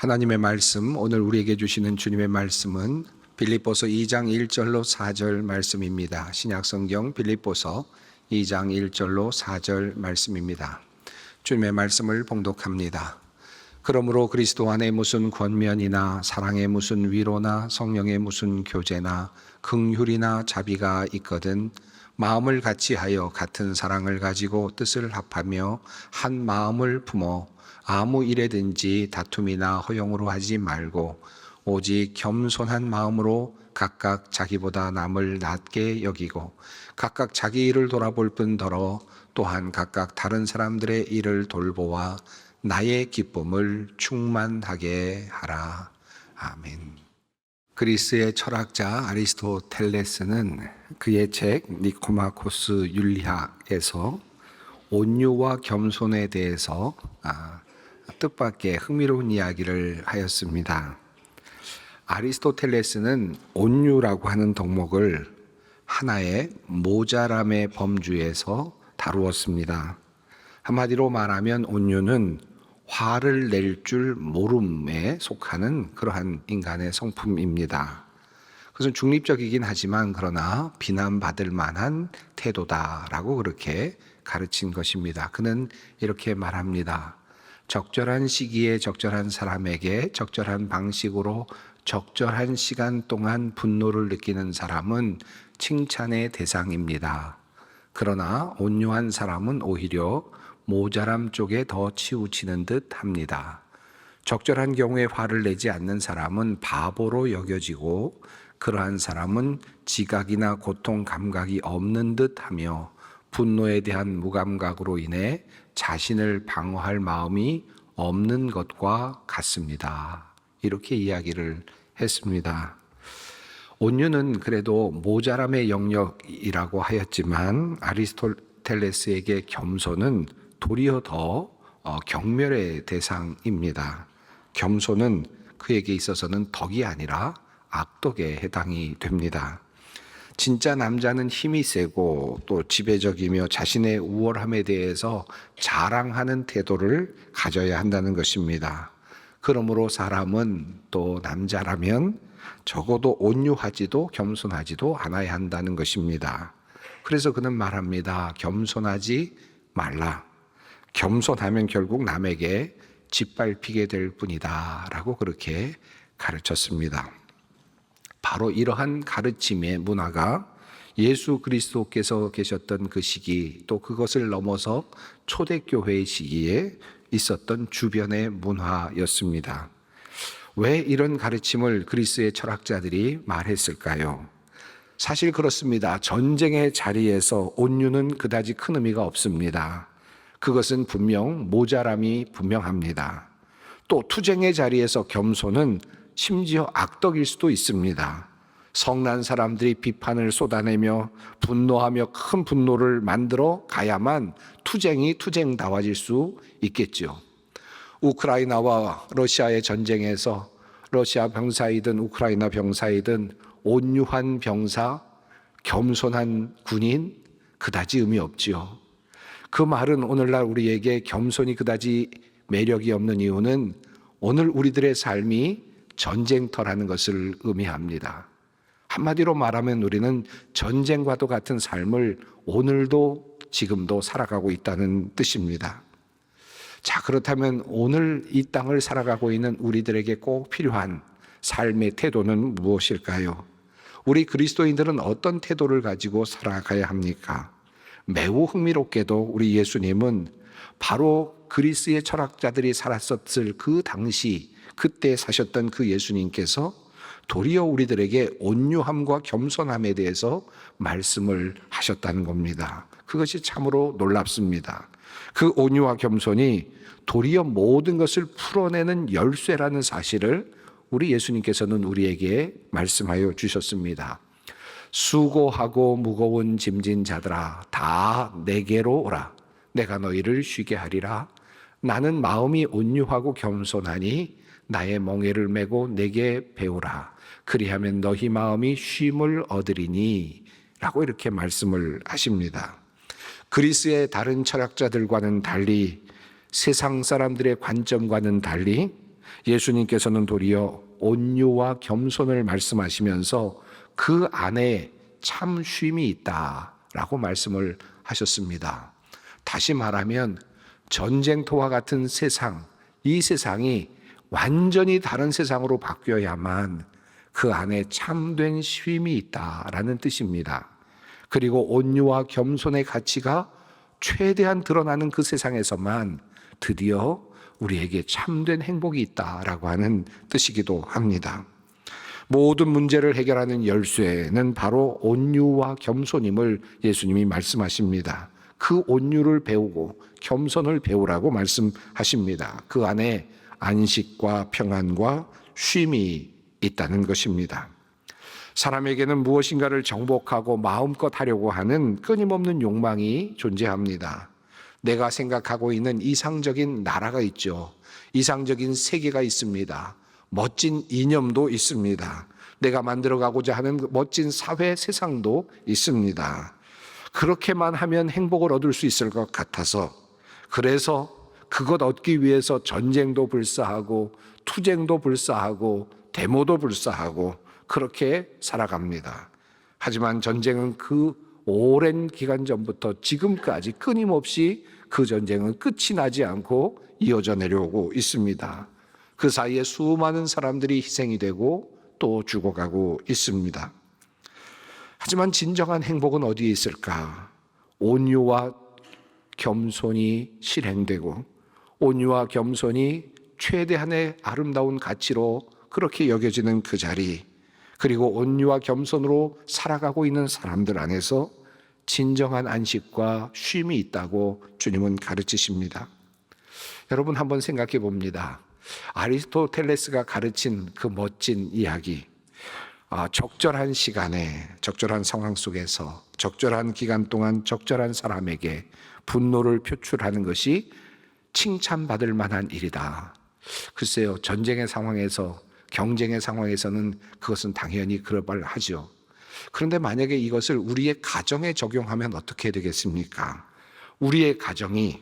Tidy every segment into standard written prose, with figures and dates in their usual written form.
하나님의 말씀, 오늘 우리에게 주시는 주님의 말씀은 빌립보서 2장 1절로 4절 말씀입니다. 신약성경 빌립보서 2장 1절로 4절 말씀입니다. 주님의 말씀을 봉독합니다. 그러므로 그리스도 안에 무슨 권면이나 사랑의 무슨 위로나 성령의 무슨 교제나 긍휼이나 자비가 있거든 마음을 같이하여 같은 사랑을 가지고 뜻을 합하며 한 마음을 품어 아무 일에든지 다툼이나 허용으로 하지 말고 오직 겸손한 마음으로 각각 자기보다 남을 낮게 여기고 각각 자기 일을 돌아볼 뿐더러 또한 각각 다른 사람들의 일을 돌보아 나의 기쁨을 충만하게 하라. 아멘. 그리스의 철학자 아리스토텔레스는 그의 책 니코마코스 윤리학에서 온유와 겸손에 대해서 뜻밖의 흥미로운 이야기를 하였습니다. 아리스토텔레스는 온유라고 하는 덕목을 하나의 모자람의 범주에서 다루었습니다. 한마디로 말하면 온유는 화를 낼 줄 모름에 속하는 그러한 인간의 성품입니다. 그것은 중립적이긴 하지만 그러나 비난받을 만한 태도다라고 그렇게 가르친 것입니다. 그는 이렇게 말합니다. 적절한 시기에 적절한 사람에게 적절한 방식으로 적절한 시간 동안 분노를 느끼는 사람은 칭찬의 대상입니다. 그러나 온유한 사람은 오히려 모자람 쪽에 더 치우치는 듯 합니다. 적절한 경우에 화를 내지 않는 사람은 바보로 여겨지고 그러한 사람은 지각이나 고통 감각이 없는 듯 하며 분노에 대한 무감각으로 인해 자신을 방어할 마음이 없는 것과 같습니다. 이렇게 이야기를 했습니다. 온유는 그래도 모자람의 영역이라고 하였지만 아리스토텔레스에게 겸손은 도리어 더 경멸의 대상입니다. 겸손은 그에게 있어서는 덕이 아니라 악덕에 해당이 됩니다. 진짜 남자는 힘이 세고 또 지배적이며 자신의 우월함에 대해서 자랑하는 태도를 가져야 한다는 것입니다. 그러므로 사람은 또 남자라면 적어도 온유하지도 겸손하지도 않아야 한다는 것입니다. 그래서 그는 말합니다. 겸손하지 말라. 겸손하면 결국 남에게 짓밟히게 될 뿐이다 라고 그렇게 가르쳤습니다. 바로 이러한 가르침의 문화가 예수 그리스도께서 계셨던 그 시기 또 그것을 넘어서 초대교회의 시기에 있었던 주변의 문화였습니다. 왜 이런 가르침을 그리스의 철학자들이 말했을까요? 사실 그렇습니다. 전쟁의 자리에서 온유는 그다지 큰 의미가 없습니다. 그것은 분명 모자람이 분명합니다. 또 투쟁의 자리에서 겸손은 심지어 악덕일 수도 있습니다. 성난 사람들이 비판을 쏟아내며 분노하며 큰 분노를 만들어 가야만 투쟁이 투쟁다워질 수 있겠죠. 우크라이나와 러시아의 전쟁에서 러시아 병사이든 우크라이나 병사이든 온유한 병사, 겸손한 군인 그다지 의미 없지요. 그 말은 오늘날 우리에게 겸손이 그다지 매력이 없는 이유는 오늘 우리들의 삶이 전쟁터라는 것을 의미합니다. 한마디로 말하면 우리는 전쟁과도 같은 삶을 오늘도 지금도 살아가고 있다는 뜻입니다. 자, 그렇다면 오늘 이 땅을 살아가고 있는 우리들에게 꼭 필요한 삶의 태도는 무엇일까요? 우리 그리스도인들은 어떤 태도를 가지고 살아가야 합니까? 매우 흥미롭게도 우리 예수님은 바로 그리스의 철학자들이 살았었을 그 당시 그때 사셨던 그 예수님께서 도리어 우리들에게 온유함과 겸손함에 대해서 말씀을 하셨다는 겁니다. 그것이 참으로 놀랍습니다. 그 온유와 겸손이 도리어 모든 것을 풀어내는 열쇠라는 사실을 우리 예수님께서는 우리에게 말씀하여 주셨습니다. 수고하고 무거운 짐진 자들아 다 내게로 오라. 내가 너희를 쉬게 하리라. 나는 마음이 온유하고 겸손하니 나의 멍에를 메고 내게 배우라. 그리하면 너희 마음이 쉼을 얻으리니 라고 이렇게 말씀을 하십니다. 그리스의 다른 철학자들과는 달리 세상 사람들의 관점과는 달리 예수님께서는 도리어 온유와 겸손을 말씀하시면서 그 안에 참 쉼이 있다라고 말씀을 하셨습니다. 다시 말하면 전쟁터와 같은 세상, 이 세상이 완전히 다른 세상으로 바뀌어야만 그 안에 참된 쉼이 있다라는 뜻입니다. 그리고 온유와 겸손의 가치가 최대한 드러나는 그 세상에서만 드디어 우리에게 참된 행복이 있다라고 하는 뜻이기도 합니다. 모든 문제를 해결하는 열쇠는 바로 온유와 겸손임을 예수님이 말씀하십니다. 그 온유를 배우고 겸손을 배우라고 말씀하십니다. 그 안에 안식과 평안과 쉼이 있다는 것입니다. 사람에게는 무엇인가를 정복하고 마음껏 하려고 하는 끊임없는 욕망이 존재합니다. 내가 생각하고 있는 이상적인 나라가 있죠. 이상적인 세계가 있습니다. 멋진 이념도 있습니다. 내가 만들어가고자 하는 멋진 사회 세상도 있습니다. 그렇게만 하면 행복을 얻을 수 있을 것 같아서, 그래서 그것 얻기 위해서 전쟁도 불사하고 투쟁도 불사하고 데모도 불사하고 그렇게 살아갑니다. 하지만 전쟁은 그 오랜 기간 전부터 지금까지 끊임없이 그 전쟁은 끝이 나지 않고 이어져 내려오고 있습니다. 그 사이에 수많은 사람들이 희생이 되고 또 죽어가고 있습니다. 하지만 진정한 행복은 어디에 있을까? 온유와 겸손이 실행되고 온유와 겸손이 최대한의 아름다운 가치로 그렇게 여겨지는 그 자리, 그리고 온유와 겸손으로 살아가고 있는 사람들 안에서 진정한 안식과 쉼이 있다고 주님은 가르치십니다. 여러분 한번 생각해 봅니다. 아리스토텔레스가 가르친 그 멋진 이야기, 적절한 시간에 적절한 상황 속에서 적절한 기간 동안 적절한 사람에게 분노를 표출하는 것이 칭찬받을 만한 일이다. 글쎄요, 전쟁의 상황에서, 경쟁의 상황에서는 그것은 당연히 그럴만하죠. 그런데 만약에 이것을 우리의 가정에 적용하면 어떻게 되겠습니까? 우리의 가정이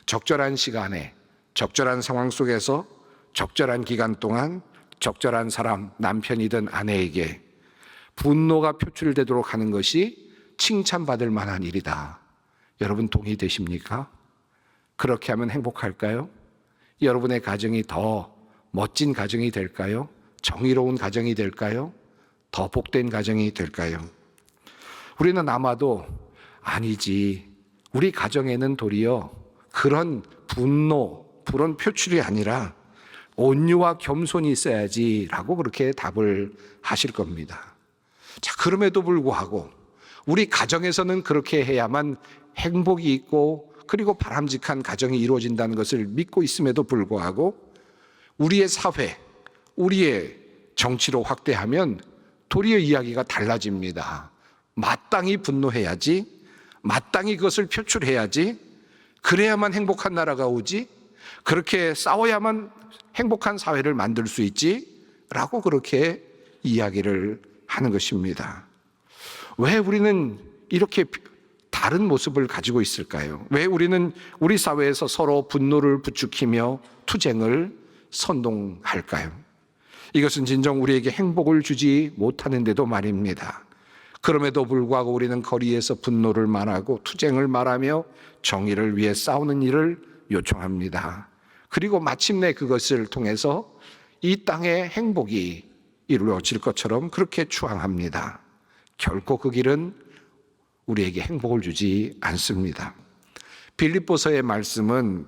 적절한 시간에 적절한 상황 속에서 적절한 기간 동안 적절한 사람, 남편이든 아내에게 분노가 표출되도록 하는 것이 칭찬받을 만한 일이다. 여러분 동의되십니까? 그렇게 하면 행복할까요? 여러분의 가정이 더 멋진 가정이 될까요? 정의로운 가정이 될까요? 더 복된 가정이 될까요? 우리는 아마도 아니지, 우리 가정에는 도리어 그런 분노, 그런 표출이 아니라 온유와 겸손이 있어야지 라고 그렇게 답을 하실 겁니다. 자, 그럼에도 불구하고 우리 가정에서는 그렇게 해야만 행복이 있고 그리고 바람직한 가정이 이루어진다는 것을 믿고 있음에도 불구하고 우리의 사회, 우리의 정치로 확대하면 도리어 이야기가 달라집니다. 마땅히 분노해야지, 마땅히 그것을 표출해야지, 그래야만 행복한 나라가 오지, 그렇게 싸워야만 행복한 사회를 만들 수 있지 라고 그렇게 이야기를 하는 것입니다. 왜 우리는 이렇게 다른 모습을 가지고 있을까요? 왜 우리는 우리 사회에서 서로 분노를 부추기며 투쟁을 선동할까요? 이것은 진정 우리에게 행복을 주지 못하는데도 말입니다. 그럼에도 불구하고 우리는 거리에서 분노를 말하고 투쟁을 말하며 정의를 위해 싸우는 일을 요청합니다. 그리고 마침내 그것을 통해서 이 땅의 행복이 이루어질 것처럼 그렇게 추앙합니다. 결코 그 길은 우리에게 행복을 주지 않습니다. 빌립보서의 말씀은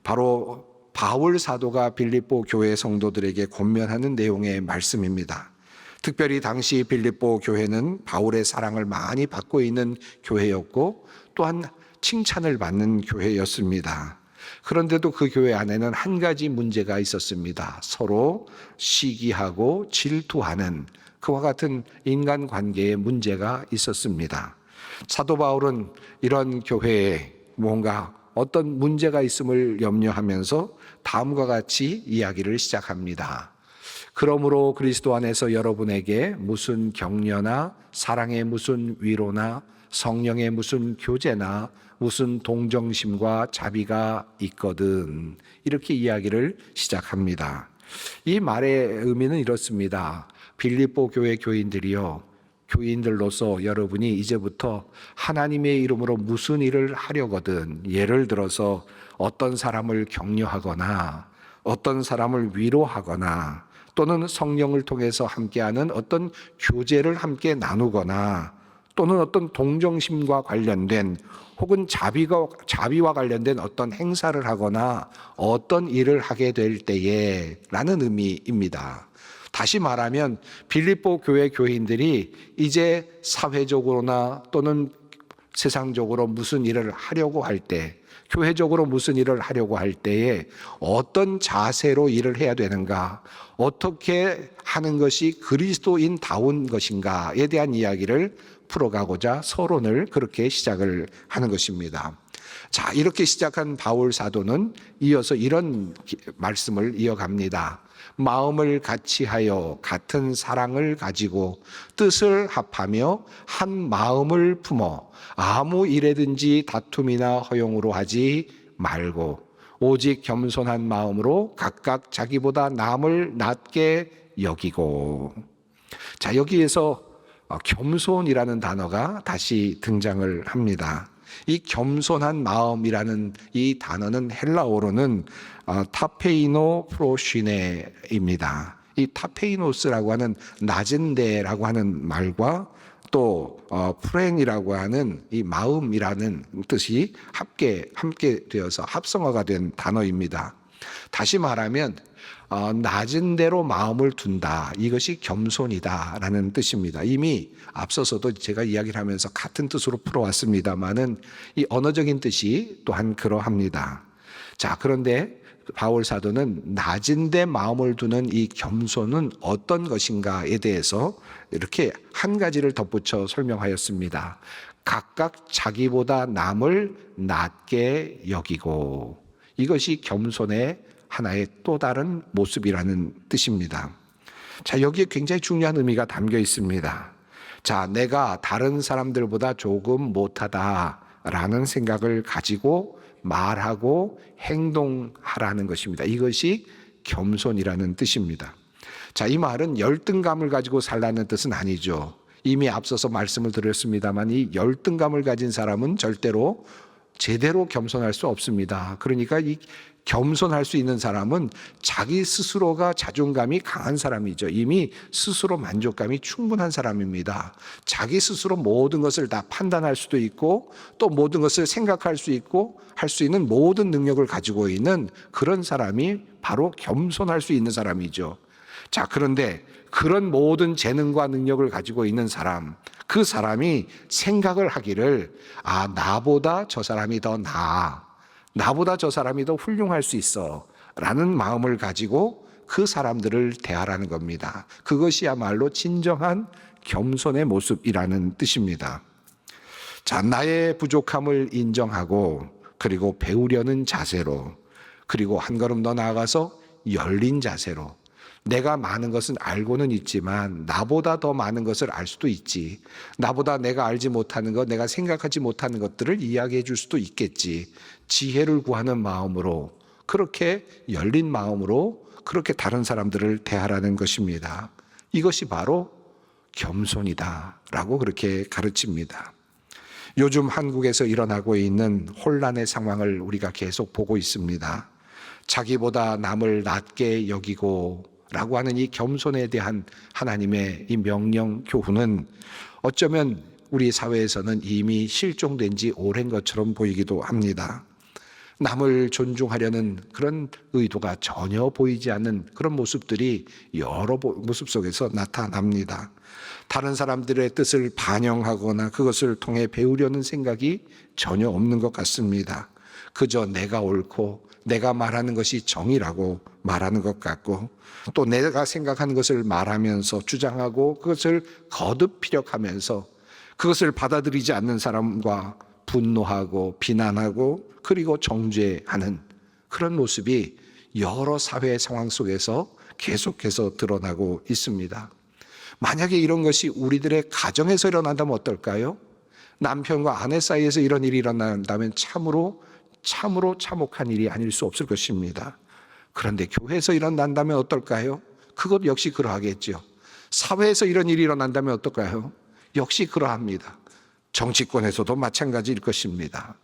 바로 바울 사도가 빌립보 교회 성도들에게 권면하는 내용의 말씀입니다. 특별히 당시 빌립보 교회는 바울의 사랑을 많이 받고 있는 교회였고 또한 칭찬을 받는 교회였습니다. 그런데도 그 교회 안에는 한 가지 문제가 있었습니다. 서로 시기하고 질투하는 그와 같은 인간관계의 문제가 있었습니다. 사도 바울은 이런 교회에 뭔가 어떤 문제가 있음을 염려하면서 다음과 같이 이야기를 시작합니다. 그러므로 그리스도 안에서 여러분에게 무슨 격려나 사랑의 무슨 위로나 성령의 무슨 교제나 무슨 동정심과 자비가 있거든, 이렇게 이야기를 시작합니다. 이 말의 의미는 이렇습니다. 빌립보 교회 교인들이요, 교인들로서 여러분이 이제부터 하나님의 이름으로 무슨 일을 하려거든, 예를 들어서 어떤 사람을 격려하거나 어떤 사람을 위로하거나 또는 성령을 통해서 함께하는 어떤 교제를 함께 나누거나 또는 어떤 동정심과 관련된 혹은 자비와 관련된 어떤 행사를 하거나 어떤 일을 하게 될 때에 라는 의미입니다. 다시 말하면 빌립보 교회 교인들이 이제 사회적으로나 또는 세상적으로 무슨 일을 하려고 할 때, 교회적으로 무슨 일을 하려고 할 때에 어떤 자세로 일을 해야 되는가, 어떻게 하는 것이 그리스도인다운 것인가에 대한 이야기를 풀어가고자 서론을 그렇게 시작을 하는 것입니다. 자, 이렇게 시작한 바울 사도는 이어서 이런 말씀을 이어갑니다. 마음을 같이하여 같은 사랑을 가지고 뜻을 합하며 한 마음을 품어 아무 일에든지 다툼이나 허용으로 하지 말고 오직 겸손한 마음으로 각각 자기보다 남을 낮게 여기고. 자, 여기에서 겸손이라는 단어가 다시 등장을 합니다. 이 겸손한 마음이라는 이 단어는 헬라어로는 타페이노 프로시네입니다. 이 타페이노스라고 하는 낮은 데라고 하는 말과 또 프렌이라고 하는 이 마음이라는 뜻이 함께 되어서 합성어가 된 단어입니다. 다시 말하면 낮은 데로 마음을 둔다, 이것이 겸손이다라는 뜻입니다. 이미 앞서서도 제가 이야기를 하면서 같은 뜻으로 풀어왔습니다만은 이 언어적인 뜻이 또한 그러합니다. 자, 그런데 바울 사도는 낮은 데 마음을 두는 이 겸손은 어떤 것인가에 대해서 이렇게 한 가지를 덧붙여 설명하였습니다. 각각 자기보다 남을 낮게 여기고, 이것이 겸손의 하나의 또 다른 모습이라는 뜻입니다. 자, 여기에 굉장히 중요한 의미가 담겨 있습니다. 자, 내가 다른 사람들보다 조금 못하다라는 생각을 가지고 말하고 행동하라는 것입니다. 이것이 겸손이라는 뜻입니다. 자, 이 말은 열등감을 가지고 살라는 뜻은 아니죠. 이미 앞서서 말씀을 드렸습니다만 이 열등감을 가진 사람은 절대로 제대로 겸손할 수 없습니다. 그러니까 이 겸손할 수 있는 사람은 자기 스스로가 자존감이 강한 사람이죠. 이미 스스로 만족감이 충분한 사람입니다. 자기 스스로 모든 것을 다 판단할 수도 있고 또 모든 것을 생각할 수 있고 할 수 있는 모든 능력을 가지고 있는 그런 사람이 바로 겸손할 수 있는 사람이죠. 자, 그런데 그런 모든 재능과 능력을 가지고 있는 사람, 그 사람이 생각을 하기를 나보다 저 사람이 더 나아, 나보다 저 사람이 더 훌륭할 수 있어 라는 마음을 가지고 그 사람들을 대하라는 겁니다. 그것이야말로 진정한 겸손의 모습이라는 뜻입니다. 자, 나의 부족함을 인정하고 그리고 배우려는 자세로, 그리고 한 걸음 더 나아가서 열린 자세로, 내가 많은 것은 알고는 있지만 나보다 더 많은 것을 알 수도 있지, 나보다 내가 알지 못하는 것, 내가 생각하지 못하는 것들을 이야기해 줄 수도 있겠지, 지혜를 구하는 마음으로, 그렇게 열린 마음으로 그렇게 다른 사람들을 대하라는 것입니다. 이것이 바로 겸손이다라고 그렇게 가르칩니다. 요즘 한국에서 일어나고 있는 혼란의 상황을 우리가 계속 보고 있습니다. 자기보다 남을 낮게 여기고 라고 하는 이 겸손에 대한 하나님의 이 명령 교훈은 어쩌면 우리 사회에서는 이미 실종된 지 오랜 것처럼 보이기도 합니다. 남을 존중하려는 그런 의도가 전혀 보이지 않는 그런 모습들이 여러 모습 속에서 나타납니다. 다른 사람들의 뜻을 반영하거나 그것을 통해 배우려는 생각이 전혀 없는 것 같습니다. 그저 내가 옳고 내가 말하는 것이 정의라고 말하는 것 같고, 또 내가 생각하는 것을 말하면서 주장하고 그것을 거듭 피력하면서 그것을 받아들이지 않는 사람과 분노하고 비난하고 그리고 정죄하는 그런 모습이 여러 사회 상황 속에서 계속해서 드러나고 있습니다. 만약에 이런 것이 우리들의 가정에서 일어난다면 어떨까요? 남편과 아내 사이에서 이런 일이 일어난다면 참으로 참혹한 일이 아닐 수 없을 것입니다. 그런데 교회에서 일어난다면 어떨까요? 그것 역시 그러하겠죠. 사회에서 이런 일이 일어난다면 어떨까요? 역시 그러합니다. 정치권에서도 마찬가지일 것입니다.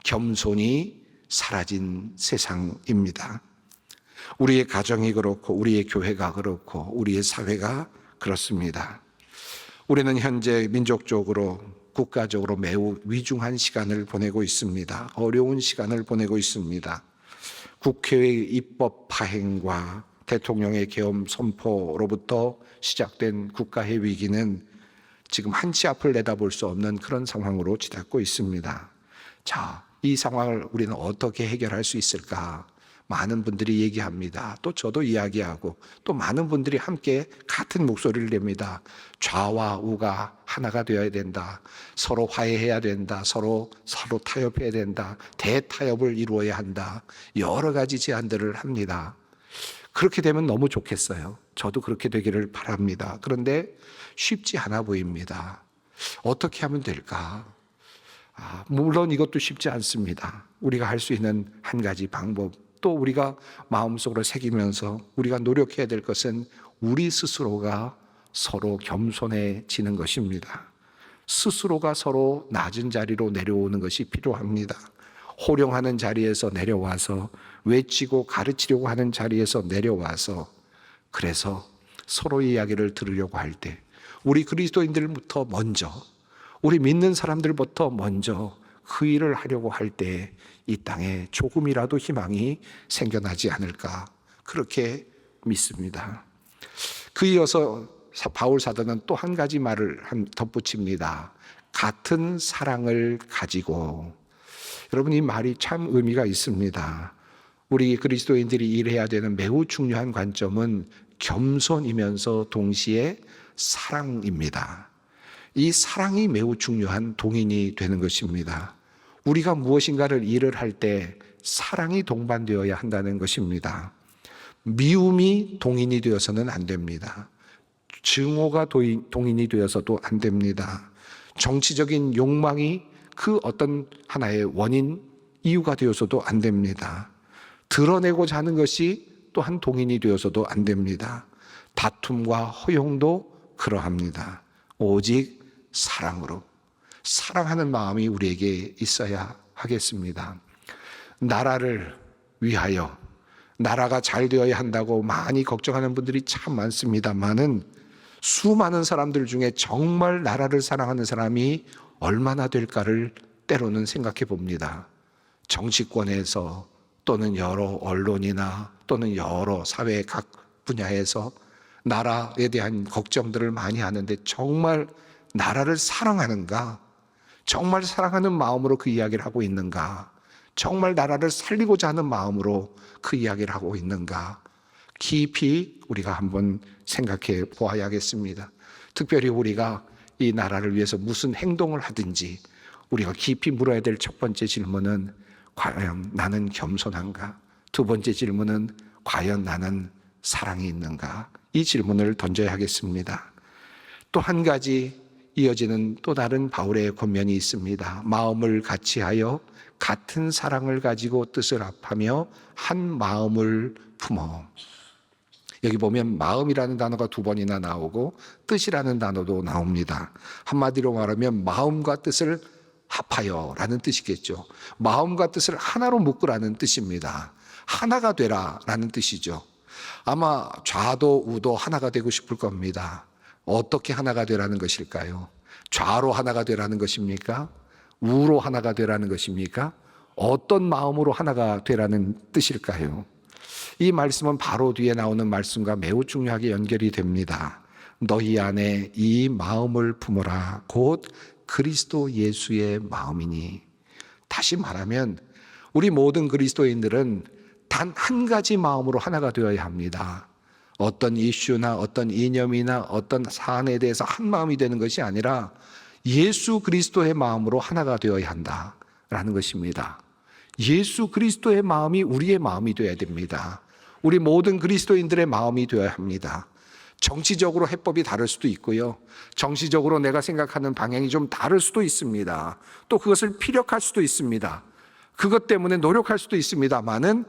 겸손이 사라진 세상입니다. 우리의 가정이 그렇고 우리의 교회가 그렇고 우리의 사회가 그렇습니다. 우리는 현재 민족적으로 국가적으로 매우 위중한 시간을 보내고 있습니다. 어려운 시간을 보내고 있습니다. 국회의 입법 파행과 대통령의 계엄 선포로부터 시작된 국가의 위기는 지금 한치 앞을 내다볼 수 없는 그런 상황으로 치닫고 있습니다. 자, 이 상황을 우리는 어떻게 해결할 수 있을까? 많은 분들이 얘기합니다. 또 저도 이야기하고 또 많은 분들이 함께 같은 목소리를 냅니다. 좌와 우가 하나가 되어야 된다. 서로 화해해야 된다. 서로 타협해야 된다. 대타협을 이루어야 한다. 여러 가지 제안들을 합니다. 그렇게 되면 너무 좋겠어요. 저도 그렇게 되기를 바랍니다. 그런데 쉽지 않아 보입니다. 어떻게 하면 될까? 물론 이것도 쉽지 않습니다. 우리가 할 수 있는 한 가지 방법, 또 우리가 마음속으로 새기면서 우리가 노력해야 될 것은 우리 스스로가 서로 겸손해지는 것입니다. 스스로가 서로 낮은 자리로 내려오는 것이 필요합니다. 호령하는 자리에서 내려와서 외치고 가르치려고 하는 자리에서 내려와서 그래서 서로의 이야기를 들으려고 할 때 우리 그리스도인들부터 먼저 우리 믿는 사람들부터 먼저 그 일을 하려고 할 때 이 땅에 조금이라도 희망이 생겨나지 않을까 그렇게 믿습니다. 그 이어서 바울 사도는 또 한 가지 말을 덧붙입니다. 같은 사랑을 가지고. 여러분, 이 말이 참 의미가 있습니다. 우리 그리스도인들이 일해야 되는 매우 중요한 관점은 겸손이면서 동시에 사랑입니다. 이 사랑이 매우 중요한 동인이 되는 것입니다. 우리가 무엇인가를 일을 할 때 사랑이 동반되어야 한다는 것입니다. 미움이 동인이 되어서는 안 됩니다. 증오가 동인이 되어서도 안 됩니다. 정치적인 욕망이 그 어떤 하나의 원인, 이유가 되어서도 안 됩니다. 드러내고자 하는 것이 또한 동인이 되어서도 안 됩니다. 다툼과 허용도 그러합니다. 오직 사랑으로, 사랑하는 마음이 우리에게 있어야 하겠습니다. 나라를 위하여, 나라가 잘 되어야 한다고 많이 걱정하는 분들이 참 많습니다만은 수많은 사람들 중에 정말 나라를 사랑하는 사람이 얼마나 될까를 때로는 생각해 봅니다. 정치권에서 또는 여러 언론이나 또는 여러 사회 각 분야에서 나라에 대한 걱정들을 많이 하는데 정말 나라를 사랑하는가? 정말 사랑하는 마음으로 그 이야기를 하고 있는가? 정말 나라를 살리고자 하는 마음으로 그 이야기를 하고 있는가? 깊이 우리가 한번 생각해 보아야겠습니다. 특별히 우리가 이 나라를 위해서 무슨 행동을 하든지 우리가 깊이 물어야 될 첫 번째 질문은 과연 나는 겸손한가? 두 번째 질문은 과연 나는 사랑이 있는가? 이 질문을 던져야 하겠습니다. 또 한 가지 이어지는 또 다른 바울의 권면이 있습니다. 마음을 같이하여 같은 사랑을 가지고 뜻을 합하며 한 마음을 품어. 여기 보면 마음이라는 단어가 두 번이나 나오고 뜻이라는 단어도 나옵니다. 한마디로 말하면 마음과 뜻을 합하여 라는 뜻이겠죠. 마음과 뜻을 하나로 묶으라는 뜻입니다. 하나가 되라 라는 뜻이죠. 아마 좌도 우도 하나가 되고 싶을 겁니다. 어떻게 하나가 되라는 것일까요? 좌로 하나가 되라는 것입니까? 우로 하나가 되라는 것입니까? 어떤 마음으로 하나가 되라는 뜻일까요? 이 말씀은 바로 뒤에 나오는 말씀과 매우 중요하게 연결이 됩니다. 너희 안에 이 마음을 품어라. 곧 그리스도 예수의 마음이니. 다시 말하면 우리 모든 그리스도인들은 단 한 가지 마음으로 하나가 되어야 합니다. 어떤 이슈나 어떤 이념이나 어떤 사안에 대해서 한 마음이 되는 것이 아니라 예수 그리스도의 마음으로 하나가 되어야 한다라는 것입니다. 예수 그리스도의 마음이 우리의 마음이 되어야 됩니다. 우리 모든 그리스도인들의 마음이 되어야 합니다. 정치적으로 해법이 다를 수도 있고요. 정치적으로 내가 생각하는 방향이 좀 다를 수도 있습니다. 또 그것을 피력할 수도 있습니다. 그것 때문에 노력할 수도 있습니다만은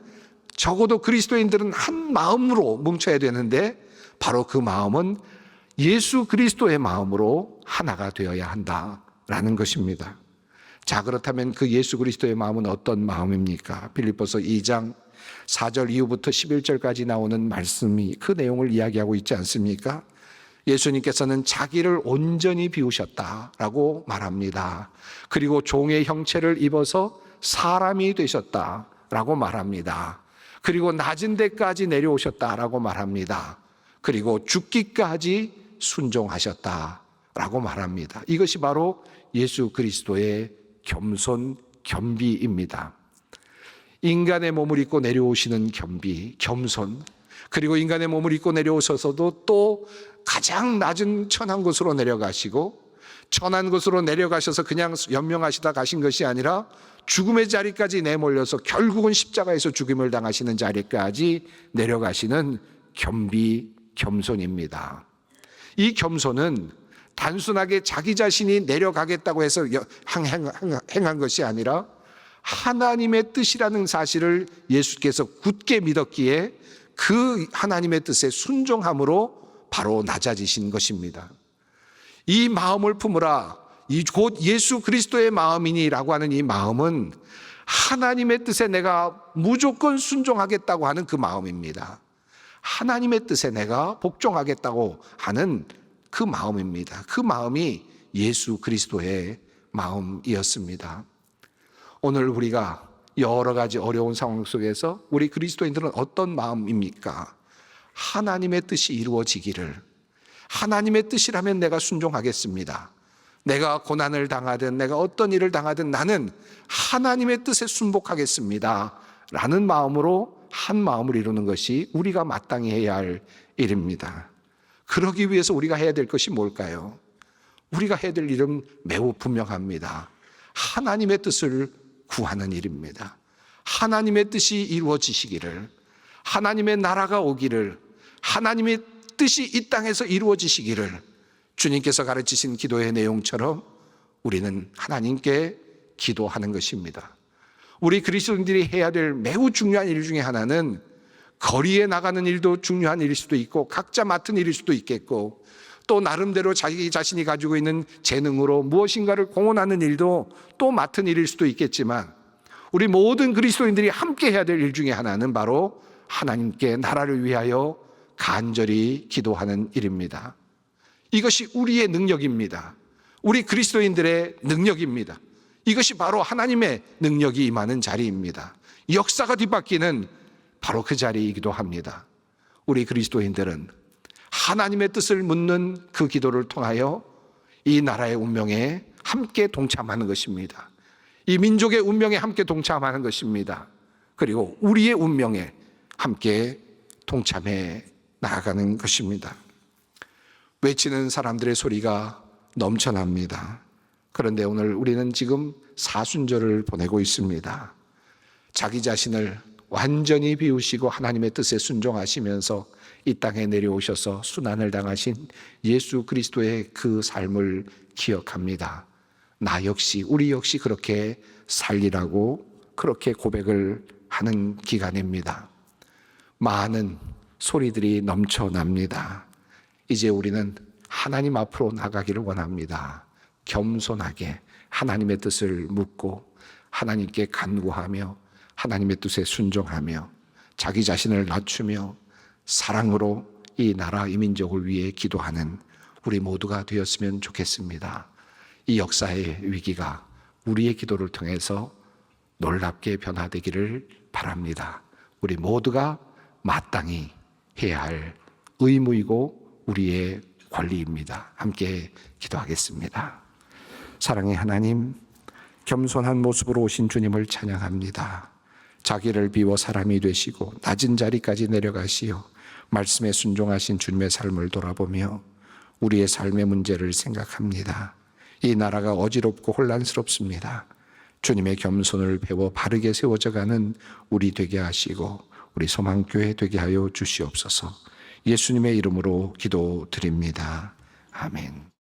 적어도 그리스도인들은 한 마음으로 뭉쳐야 되는데 바로 그 마음은 예수 그리스도의 마음으로 하나가 되어야 한다라는 것입니다. 자, 그렇다면 그 예수 그리스도의 마음은 어떤 마음입니까? 빌립보서 2장 4절 이후부터 11절까지 나오는 말씀이 그 내용을 이야기하고 있지 않습니까? 예수님께서는 자기를 온전히 비우셨다라고 말합니다. 그리고 종의 형체를 입어서 사람이 되셨다라고 말합니다. 그리고 낮은 데까지 내려오셨다라고 말합니다. 그리고 죽기까지 순종하셨다라고 말합니다. 이것이 바로 예수 그리스도의 겸손, 겸비입니다. 인간의 몸을 입고 내려오시는 겸비, 겸손, 그리고 인간의 몸을 입고 내려오셔서도 또 가장 낮은 천한 곳으로 내려가시고, 천한 곳으로 내려가셔서 그냥 연명하시다 가신 것이 아니라 죽음의 자리까지 내몰려서 결국은 십자가에서 죽임을 당하시는 자리까지 내려가시는 겸비, 겸손입니다. 이 겸손은 단순하게 자기 자신이 내려가겠다고 해서 행한 것이 아니라 하나님의 뜻이라는 사실을 예수께서 굳게 믿었기에 그 하나님의 뜻에 순종함으로 바로 낮아지신 것입니다. 이 마음을 품으라, 이 곧 예수 그리스도의 마음이니라고 하는 이 마음은 하나님의 뜻에 내가 무조건 순종하겠다고 하는 그 마음입니다. 하나님의 뜻에 내가 복종하겠다고 하는 그 마음입니다. 그 마음이 예수 그리스도의 마음이었습니다. 오늘 우리가 여러 가지 어려운 상황 속에서 우리 그리스도인들은 어떤 마음입니까? 하나님의 뜻이 이루어지기를, 하나님의 뜻이라면 내가 순종하겠습니다. 내가 고난을 당하든 내가 어떤 일을 당하든 나는 하나님의 뜻에 순복하겠습니다 라는 마음으로 한 마음을 이루는 것이 우리가 마땅히 해야 할 일입니다. 그러기 위해서 우리가 해야 될 것이 뭘까요? 우리가 해야 될 일은 매우 분명합니다. 하나님의 뜻을 구하는 일입니다. 하나님의 뜻이 이루어지시기를, 하나님의 나라가 오기를, 하나님의 뜻이 이 땅에서 이루어지시기를 주님께서 가르치신 기도의 내용처럼 우리는 하나님께 기도하는 것입니다. 우리 그리스도인들이 해야 될 매우 중요한 일 중에 하나는 거리에 나가는 일도 중요한 일일 수도 있고 각자 맡은 일일 수도 있겠고 또 나름대로 자기 자신이 가지고 있는 재능으로 무엇인가를 공헌하는 일도 또 맡은 일일 수도 있겠지만 우리 모든 그리스도인들이 함께 해야 될 일 중에 하나는 바로 하나님께 나라를 위하여 간절히 기도하는 일입니다. 이것이 우리의 능력입니다. 우리 그리스도인들의 능력입니다. 이것이 바로 하나님의 능력이 임하는 자리입니다. 역사가 뒤바뀌는 바로 그 자리이기도 합니다. 우리 그리스도인들은 하나님의 뜻을 묻는 그 기도를 통하여 이 나라의 운명에 함께 동참하는 것입니다. 이 민족의 운명에 함께 동참하는 것입니다. 그리고 우리의 운명에 함께 동참해 나아가는 것입니다. 외치는 사람들의 소리가 넘쳐납니다. 그런데 오늘 우리는 지금 사순절을 보내고 있습니다. 자기 자신을 완전히 비우시고 하나님의 뜻에 순종하시면서 이 땅에 내려오셔서 순환을 당하신 예수 그리스도의 그 삶을 기억합니다. 나 역시, 우리 역시 그렇게 살리라고 그렇게 고백을 하는 기간입니다. 많은 소리들이 넘쳐납니다. 이제 우리는 하나님 앞으로 나가기를 원합니다. 겸손하게 하나님의 뜻을 묻고 하나님께 간구하며 하나님의 뜻에 순종하며 자기 자신을 낮추며 사랑으로 이 나라 이 민족을 위해 기도하는 우리 모두가 되었으면 좋겠습니다. 이 역사의 위기가 우리의 기도를 통해서 놀랍게 변화되기를 바랍니다. 우리 모두가 마땅히 해야 할 의무이고 우리의 권리입니다. 함께 기도하겠습니다. 사랑의 하나님, 겸손한 모습으로 오신 주님을 찬양합니다. 자기를 비워 사람이 되시고 낮은 자리까지 내려가시어 말씀에 순종하신 주님의 삶을 돌아보며 우리의 삶의 문제를 생각합니다. 이 나라가 어지럽고 혼란스럽습니다. 주님의 겸손을 배워 바르게 세워져가는 우리 되게 하시고 우리 소망교회 되게 하여 주시옵소서. 예수님의 이름으로 기도드립니다. 아멘.